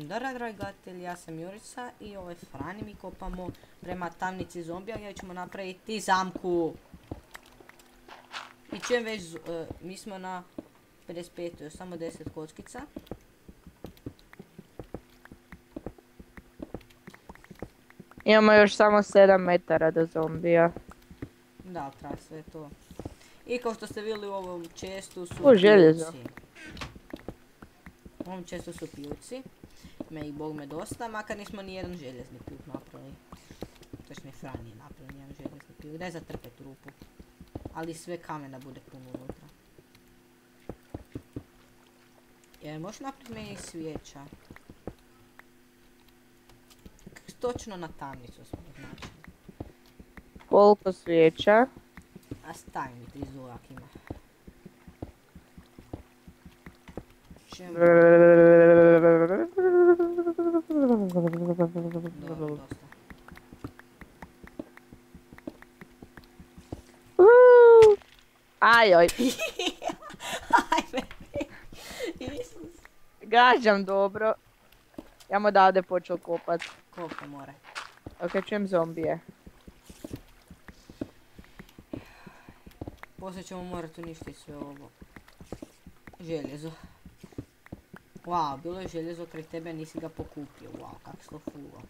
Dragi gledatelji, ja sam Jurica i ovo je Frani, mi kopamo prema tamnici zombija gdje ćemo napraviti zamku. I čujem već, mi smo na 55, još samo 10 kockica. Imamo još samo 7 metara do zombija. Da, treba sve to. I kao što ste vidjeli u ovom čestu su željezo. pijuvci. U ovom čestu su pijuvci. Ima ih bog me dosta, makar nismo ni jedan željezni pijuk napravili. Točnije Fran nije napravili nijedan željezni pijuk. Daj zatrpet rupu. Ali sve kamena bude puno unutra. Možeš napraviti meni svijeća? Točno na tamnicu smo označili. Koliko svijeća? A stavi mi ti zuvak ima. Dobro, dosta. Ajoj. Ajme. Isus. Gađam dobro. Ja mu odavde počeo kopat. Koliko more? Ok, čujem zombije. Poslije ćemo morati uništiti sve ovo. Željezo. Wow, bilo je željezo kraj tebe, nisi ga pokupio. Wow, kak si to fulao.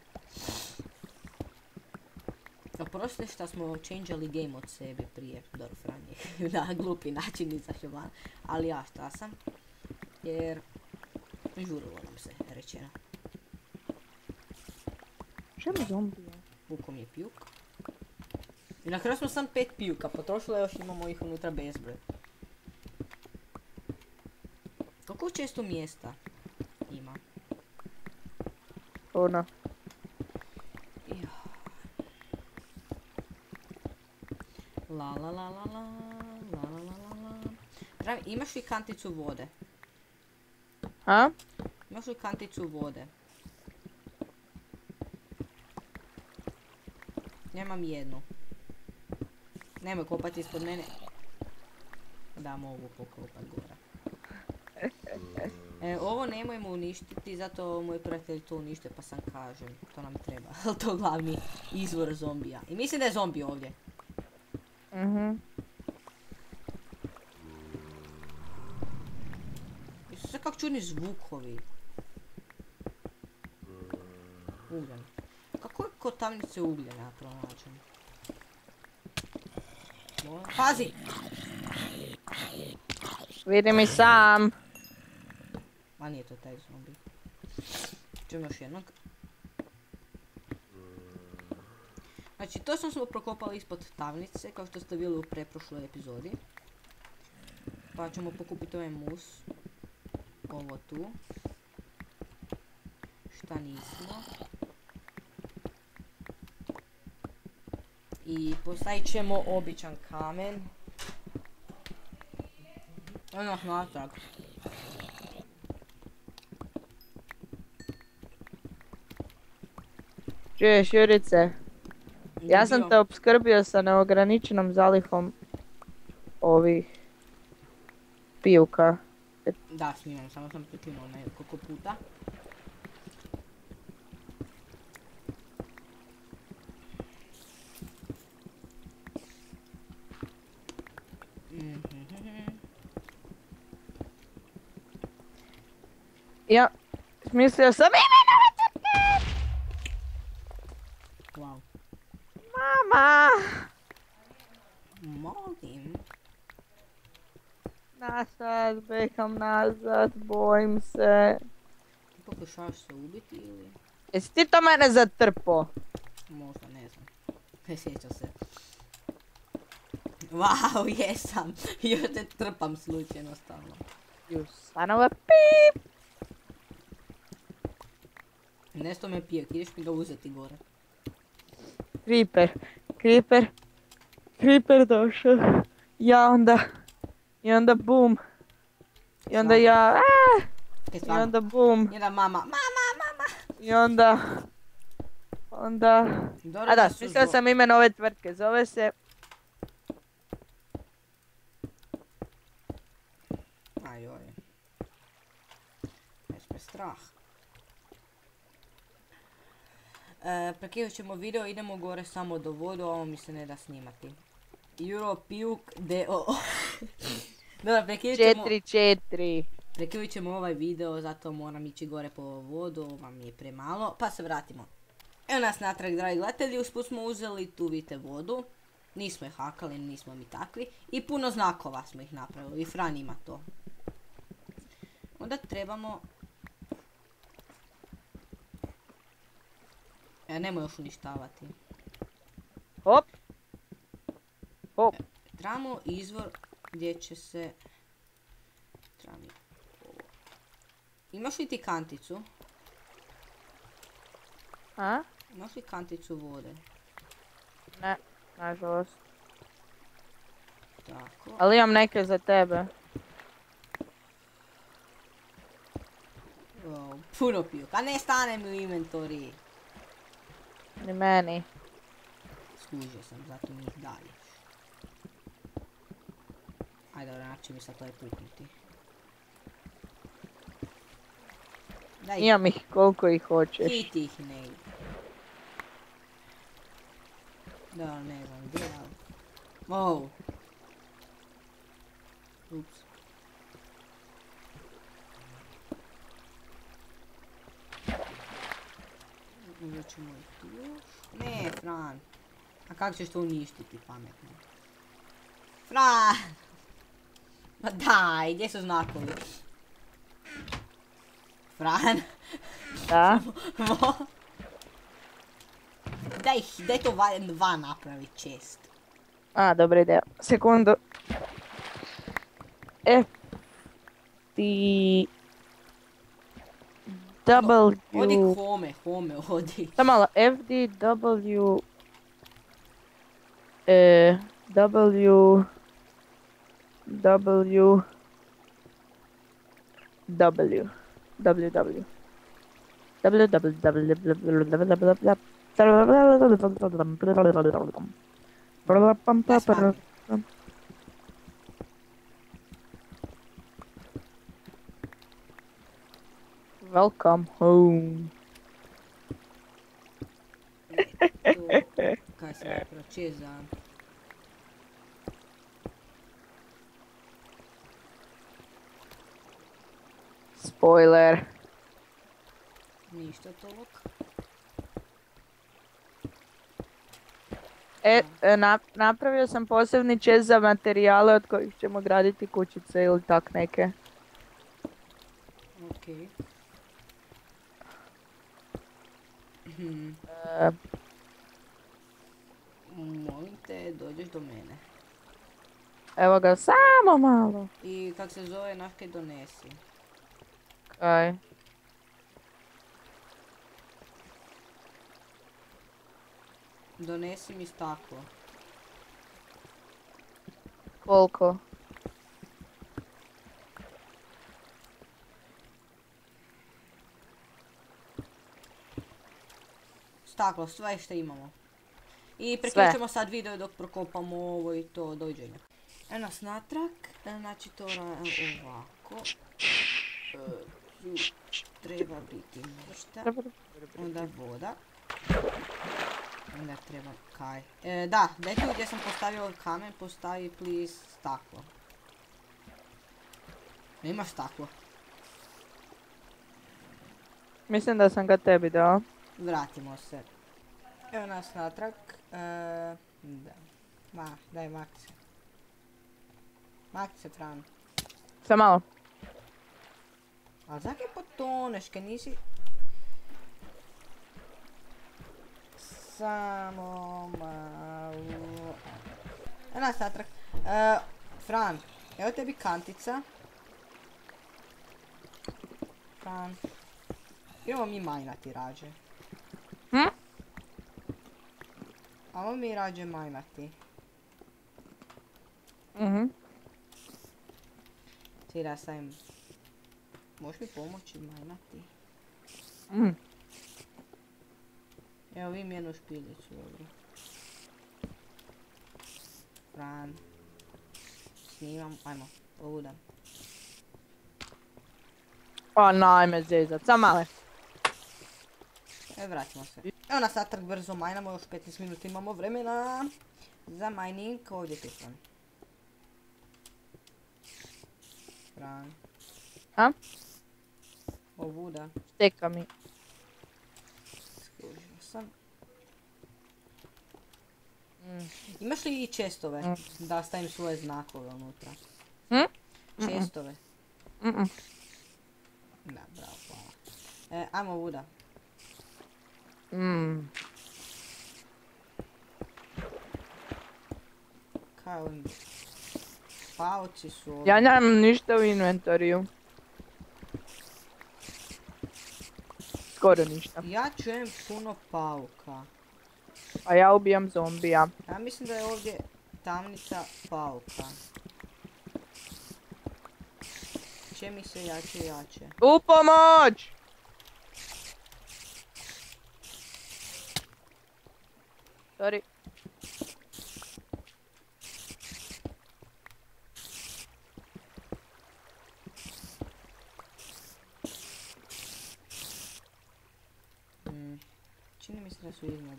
Oprosti šta smo changeali game od sebe prije. Dobro, Franje. Na glupi način izašao van. Ali ja šta sam? Jer žurilo nam se, rečeno. Čemu zombije? Vukom je pijuk. I na kraju smo sam 5 pijuka potrošili, još imamo ih unutra bezbroj. Koliko često mjesta ima? Ono. La la la la la, la la la la. Dravi, imaš li kanticu vode? A? Imaš li kanticu vode? Nemam jednu. Nemoj kopati ispod mene. Da, mogu pokopat gore. Ovo nemojmo uništiti, zato moj prijatelj to unište pa sam kažem. To nam treba. To je glavni izvor zombija. I mislim da je zombi ovdje. Sve kak čudni zvukovi. Ugljen. Kako je kod tamnice ugljena pronađen? Pazi! Vidi mi sam. Ma nije to taj zombi. Čujem još jednog. Znači, to smo prokopali ispod tamnice, kao što ste vidjeli u preprošloj epizodi. Pa ćemo pokupiti ovaj mus. Ovo tu. Šta nismo. I postavit ćemo običan kamen. Ono natrag. Čuješ, Jurice? Ja sam te opskrbio sa neograničenom zalihom ovih pijuka. Da, snimam, samo sam prekinuo nekoliko puta. Ja, mislio sam Wow. Mama! Molim. Nazad, bekam nazad, bojim se. Ti pokušavaš se ubiti ili? Jesi ti to mene zatrpo? Možda, ne znam. Ne sjećam se. Wow, jesam. Još te trpam slučajno stalno. You son of a beep! Nesto me pije, ideš mi ga uzeti gore. Creeper došao. I onda bum. I onda ja, I onda bum. Jedan mama. I onda... A da, mislila sam ime ove tvrtke, zove se... Ajoj. Već me strah. Prekinut ćemo video, idemo gore samo do vodu, ovo mi se ne da snimati. Europiuk DO. Dobro, prekinut ćemo ovaj video, zato moram ići gore po vodu, ovo mi je premalo, pa se vratimo. Evo nas natrag, dragi gledatelji, usput smo uzeli tu vidite vodu. Nismo je hakali, nismo mi takvi. I puno znakova smo ih napravili, i Fran ima to. Onda trebamo... Nemoj još uništavati. Hop. Hop. Trebamo izvor gdje će se... Imaš li ti kanticu? A? Imaš li kanticu vode? Ne, nažalost. Tako. Ali imam neke za tebe. Wow, puno pijuk. A ne stane mi u inventori. Ni meni. Skužio sam, zato mi ih dalje. Ajde, onak će mi sad to je puknuti. Imam ih koliko ih hoćeš. Hit ih ne ide. Da, ne znam gdje, ali... Wow. Ups. Uzet ćemo ih tu još. Ne, Fran. A kako ćeš to uništiti pametno? Fran! Ma daj, gdje su znakovi? Fran? Da? Daj to dva napravi čest. A, dobra ideja. Sekundu. F T W Odi home, odi. Samo malo, F D W W W W WW Welcome home. Kaj se napravo, čeza. Spoiler. Ništa tog. Napravio sam posebni čest za materijale od kojih ćemo graditi kućice ili tak neke. Okej. Molim te, dođeš do mene. Evo ga, samo malo. I kak se zove, naš kaj donesi. Kaj? Donesi mi staklo. Koliko? Staklo, sve što imamo. I prekinut ćemo sad video dok prokopamo ovo i to, dođenja. Evo nas natrag, znači to ovako. Tu treba biti ništa. Onda voda. Onda treba kaj. Da, daj tu gdje sam postavio kamen, postavi please staklo. Nemaš staklo? Mislim da sam ga tebi dao. Vratimo se. Evo nas natrag. Da. Daj maki se. Maki se, Fran. Sve malo. A zakaj potoneš, kaj nisi... Samo malo... Evo nas natrag. Fran, evo tebi kantica. Fran. Idemo mi majnati rađe. Ajmo mi rađe majnati. Ti da stavim... Možeš mi pomoći majnati? Evo vidim jednu špiljicu ovdje. Fran. Snimam, ajmo, poudam. O, najme zezat, sam male. Vratimo se. Evo nas natrag brzo majnamo, još 15 minuta imamo vremena za mining. Ovdje je Fran. Fran. A? Ovuda. Steka mi. Skužio sam. Imaš li i čestove? Da stavim svoje znakove unutra. Čestove. Da, bravo, hvala. Ajmo ovuda. Kaj ovim? Pauci su ovdje. Ja nemam ništa u inventoriju. Skoro ništa. Ja čujem puno pauka. A ja ubijam zombija. Ja mislim da je ovdje tamnica pauka. Če mi se jače i jače. U pomoć! Sorry. Čini mi se da su iznad.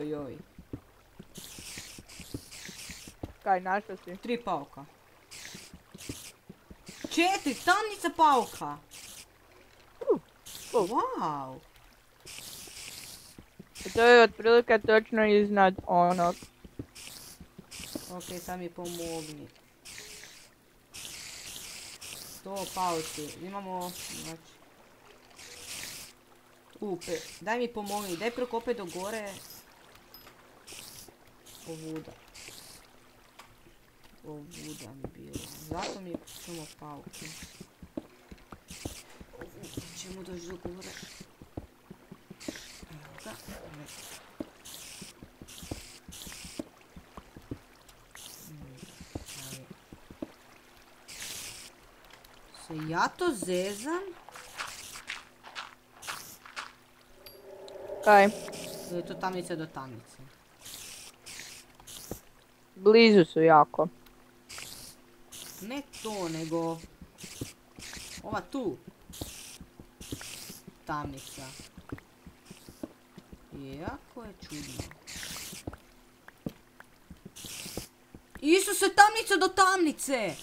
Joj. Kaj, našao si? 3 pauka. 4, tamnica pauka. Wow. To je otprilike točno iznad onog. Ok, sad mi pomogni. 100 pauci. Imamo, znači... daj mi pomogni, daj prokopaj do gore. Ovuda mi bilo. Zato mi je puno pauke. Čemu doći do gore? Evo ga. Se ja to zezam? Kaj? Ili je to tamnica do tamnice? Blizu su jako. Ne to, nego... ova tu. Tamnica. Jako je čudno. Isuse, tamnica do tamnice!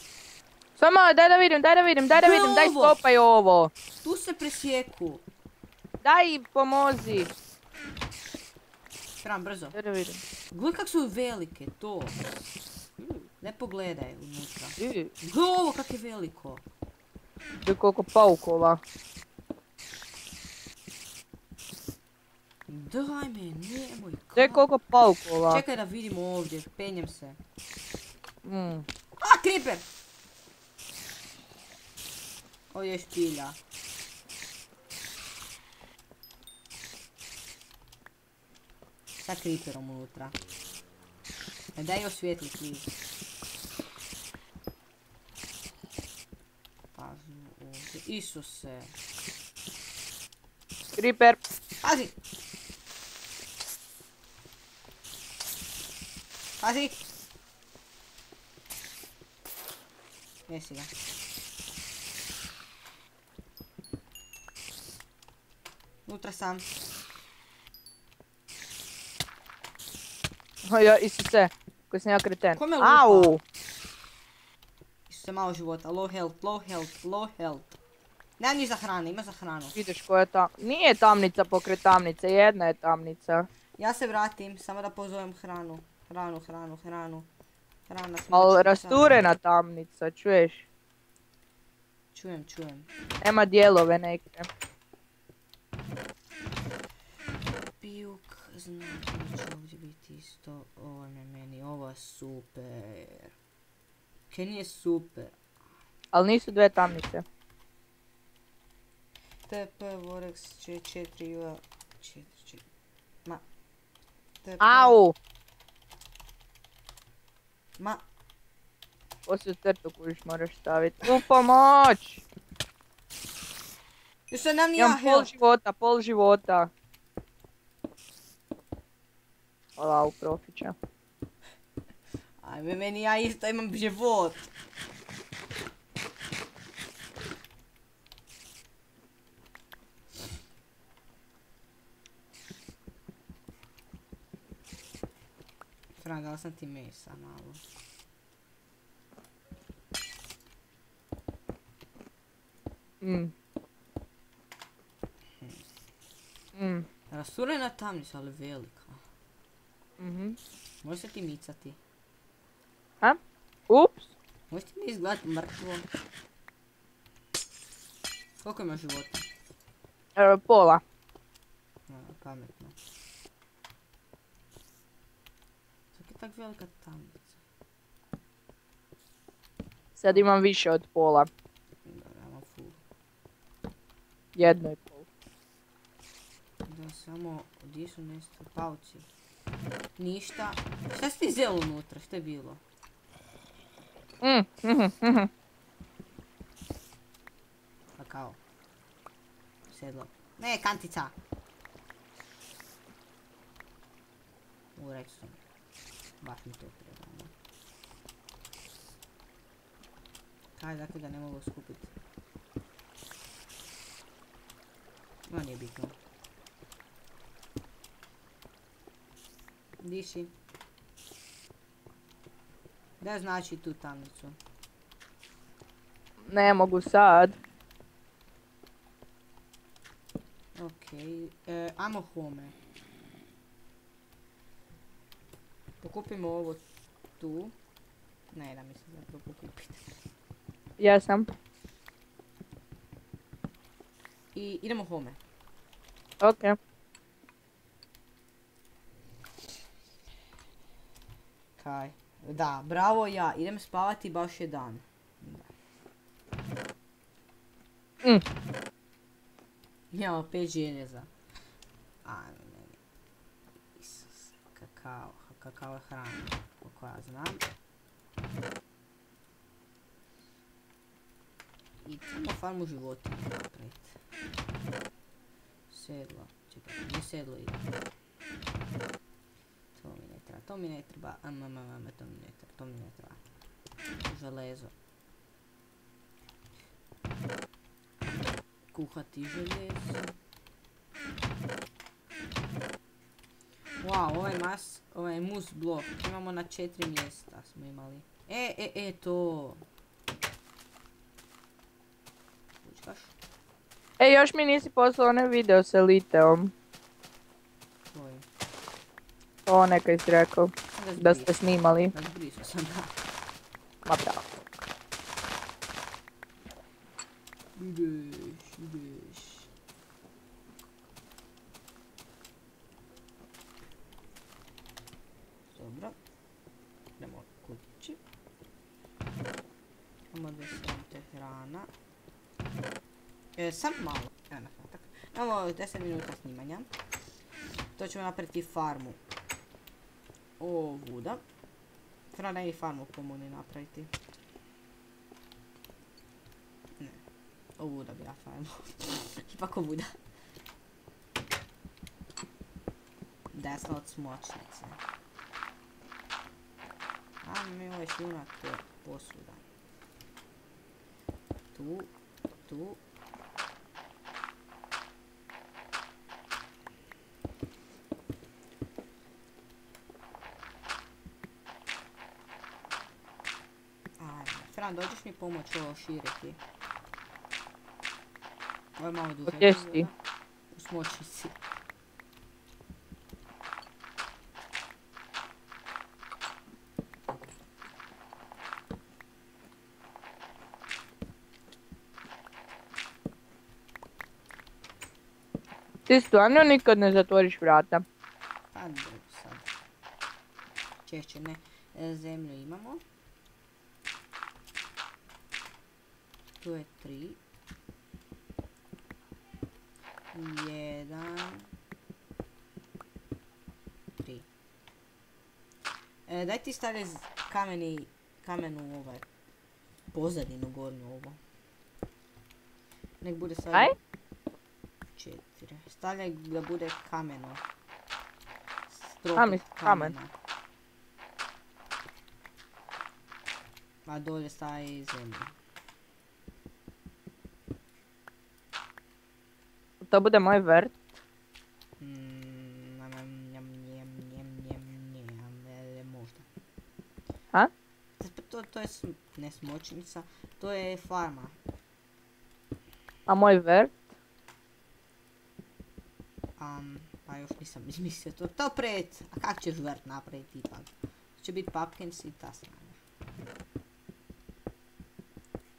Samo, daj da vidim, daj skopaj ovo. Tu se presjeku. Daj, pomozi. Fran, brzo. Daj da vidim. Gledaj kak su velike, to. Ne pogledaj unutra. Gledaj Gledaj ovo kak je veliko. koliko paukova. Daj me, nemoj. Gledaj koliko paukova. Čekaj da vidimo ovdje, penjem se. Mm. A, creeper! Ovdje je špilja. Sa creeperom unutra. Daj osvijetli svi. Pažnju ovdje. Isuse. Creeper. Pazi! Pazi! Jesi ga. Unutra sam. Ja, Isuse, koji sam ja kreten. Ko me lupa? Au! Isuse, malo života. Low health. Nemam ni za hranu, ima za hranu. Vidiš koja je ta... Nije tamnica pokraj tamnice, jedna je tamnica. Ja se vratim, samo da pozovem hranu. Hrana smeće. Ali rasturena tamnica, čuješ? Čujem. Nema dijelove neke. Pijuk, znači će ovdje biti isto. Ovo je meni, ovo je super. Kaj nije super. Ali nisu dve tamnice. TP, Vorex, 4 UA, 4. Ma. TP. Au! Ma. Poslije crtu kojiš moraš staviti. U pomoć! Još se nam nije Imam pol života. Hvala, u profića. Ajme, meni ja isto imam život. Fran, dala sam ti mesa malo. Rasturena tamnica, ali velika. Možeš se ti micati? A? Ups. Možeš ti mi izgledati mrtvo? Koliko ima života? Pola. Pametno. Čak je tak velika tamnica. Sad imam više od pola. Dobro, ja imam full. 1,5. Da samo, gdje su nestali pauci? Ništa. Šta si ti zelo unutra? Šta je bilo? Kakao. Sedlo. Ne, kantica! Rekao sam. Baš mi to treba. Kaj, dakle ga ne mogu skupiti. No, nije bitno. Di si? Da znači tu tamnicu? Ne mogu sad. Okej, ajmo home. Pokupimo ovo tu. Ne, da mi se zapravo pokupiti. Jesam. I idemo home. Ok. Kaj? Da, bravo ja. Idem spavati, baš je dan. Da. Imamo 5 željeza. Ajme meni. Isus. Kakao. Kakao je hrana. Koliko ja znam. I trebamo farmu životinja napraviti. Sedlo. Čekaj, gdje sedlo ide? To mi ne treba. To mi ne treba. Železo. Kuhati željezo. Wow, ovaj mus blok. Imamo na 4 mjesta smo imali. To. Učkaš? Još mi nisi poslao onaj video sa Liteom. Koji? To nekaj si rekao. Da ste snimali. Da zbrisao sam, da. Ma bravo. Ideš. Dobro. Idemo kući. Imamo da te hrana. Sam malo. Evo na kratak. Imamo 10 minuta snimanja. To ćemo napraviti farmu. Ovuda. Treba da i farmu pomoni napraviti. Ne. Ovuda bi ja farmu. Ipak ovuda. Desno od smočnice. A mi ovaj šljunak je posvuda. Tu. Fran, dođeš mi pomoć ovo širiti? Ovo je malo duže. Gdje si ti? U smočnici. Ti stvarno nikad ne zatvoriš vrata? Pa dobro sad. Češće ne. Zemlju imamo. Tu je 3. 1. 3. Daj ti stavljaj kamenu ovaj. Pozadinu gornju ovo. Nek bude sad... Aj? 4. Stavljaj da bude kameno. Kamen. A dolje staje zemlja. To bude moj vrt. Može. je ne smočnica, to je farma. A moj vert? Pa još nisam izmislio to. To pred, a kak ćeš vrt napraviti ipak? Će biti pumpkins i ta strana.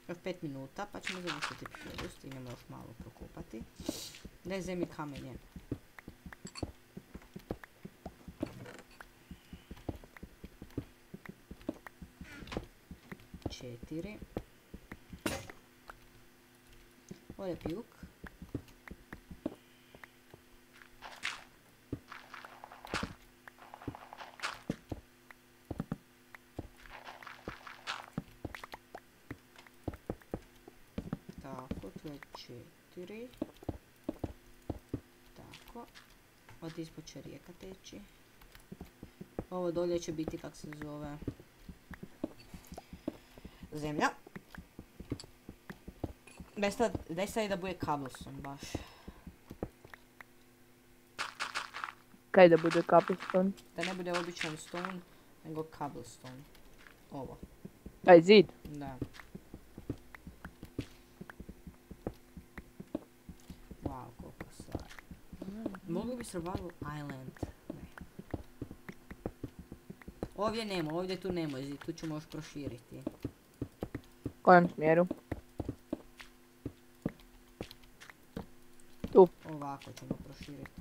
Još 5 minuta pa ćemo završiti prijedu, stignemo još malo prokupati. Daj zemlji kamenje. Četiri. Ovdje pjuk. Tako, tu je 4. Tako. Od ispod će rijeka teći. Ovo dolje će biti, kak se zove, zemlja. Daj sad da bude cobblestone baš. Kaj da bude cobblestone? Da ne bude običan stone, nego cobblestone. Ovo. Taj zid? Da. Wow, koliko stvari. Mogu bi survival island. Ne. Ovdje nema, ovdje tu nema zid, tu ćemo još proširiti. U kojem smjeru? Tu. Ovako ćemo proširiti.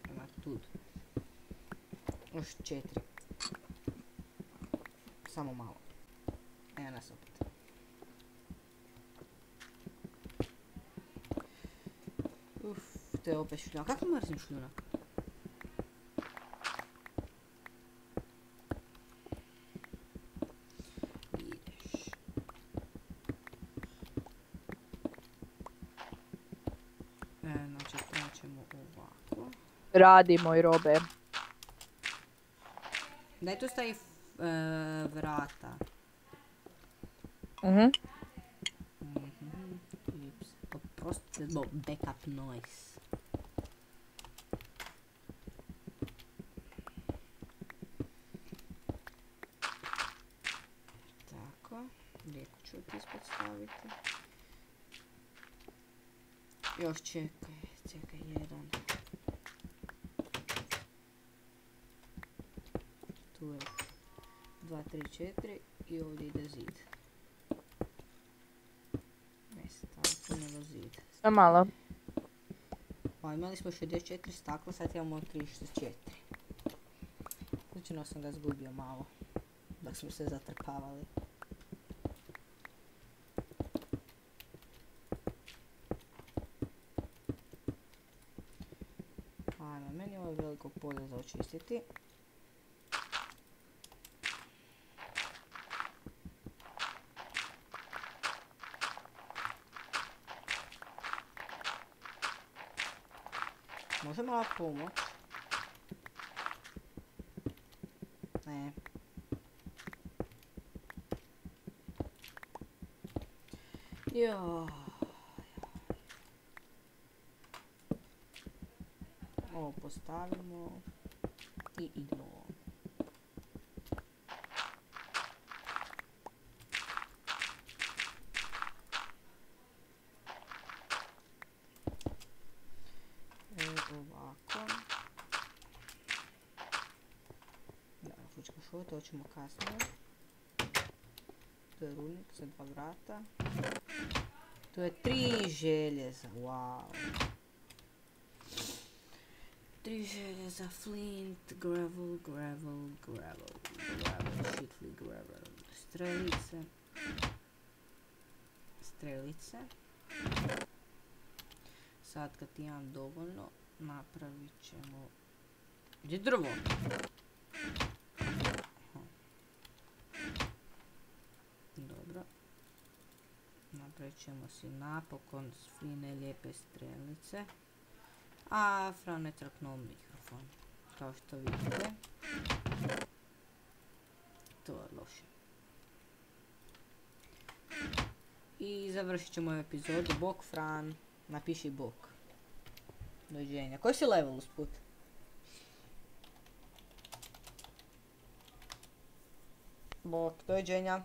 Ima tu. Još 4. Samo malo. Evo nas opet. To je opet šljunak. Kako mrzim šljunak? Ideš. Znači, to ćemo ovako. Radi moj robe. Daj tu stavi vrata. Oprostite zbog backup noise. Tako, lijepo ću ti ispod staviti. Još čekaj, jedan. Tu je 2, 3, 4 i ovdje ide zid. Ne staviti, nego zid. Sve malo. Pa imali smo 64 stakla, sad imamo 34. Slučajno sam ga zgubio malo, dok smo se zatrpavali. Ajmo, meni ovo je veliko polje za očistiti. Može malo pomoć? Ne. Joj. Ovo postavimo i idemo. Ovako. Da, fučka šova, to ćemo kasnije. To je rudnik sa 2 vrata. To je 3 željeza, wow. 3 željeza, flint, gravel, shitly gravel, strelice. Sad kad imam dovoljno, napravit ćemo... Gdje je drvo? Dobro. Napravit ćemo si napokon fine lijepe strelice. A Fran je trknuo mikrofon. Kao što vidite. To je loše. I završit ćemo ovu epizodu. Bok Fran. Napiši bok. Dođenja. Koji si level usput? Bok, doviđenja.